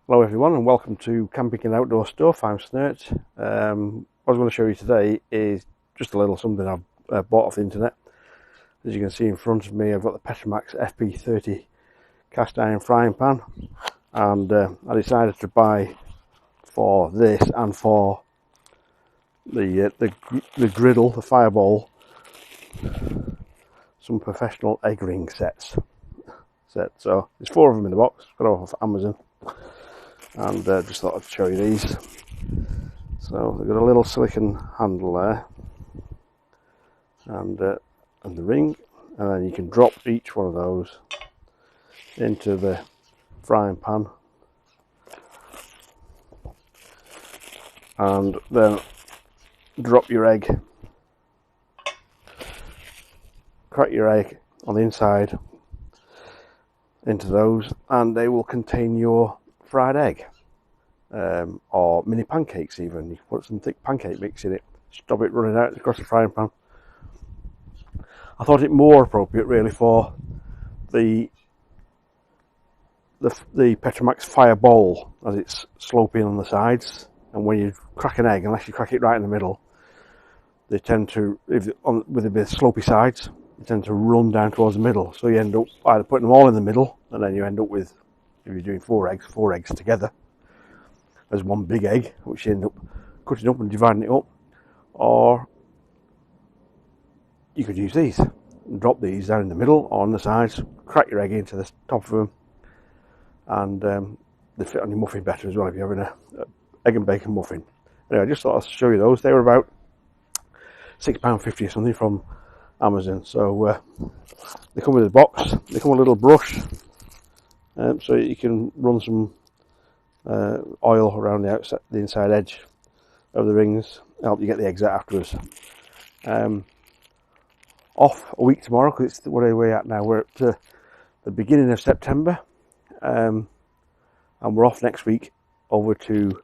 Hello everyone and welcome to Camping and Outdoor Stuff. I'm Snert. What I was going to show you today is just a little something I've bought off the internet. As you can see in front of me, I've got the Petromax FP30 cast iron frying pan, and I decided to buy for this and for the griddle, the fireball, some professional egg ring sets. So there's 4 of them in the box, got off Amazon. And just thought I'd show you these. So they've got a little silicone handle there, and the ring, and then you can drop each one of those into the frying pan, and then drop your egg, crack your egg on the inside into those, and they will contain your fried egg, or mini pancakes even. You can put some thick pancake mix in it, stop it running out across the frying pan. I thought it more appropriate really for the Petromax fireball, as it's sloping on the sides, and when you crack an egg, unless you crack it right in the middle, they tend to, with a bit of slopey sides, they tend to run down towards the middle, so you end up either putting them all in the middle, and then you end up with, if you're doing 4 eggs together as one big egg, which you end up cutting up and dividing it up. Or you could use these and drop these down in the middle or on the sides, crack your egg into the top of them, and they fit on your muffin better as well if you're having a egg and bacon muffin. Anyway, I just thought I'd show you those. They were about £6.50 or something from Amazon. So they come with a box, they come with a little brush, so you can run some oil around the outside, the inside edge of the rings, help you get the eggs out afterwards. Off a week tomorrow, because it's what are we at now? We're at the beginning of September, and we're off next week over to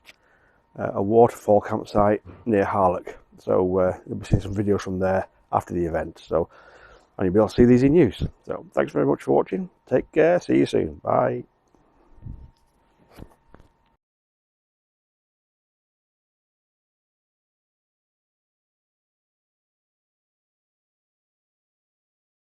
a waterfall campsite near Harlock. So you'll be seeing some videos from there after the event. So, and you'll be able to see these in use. So thanks very much for watching. Take care. See you soon. Bye.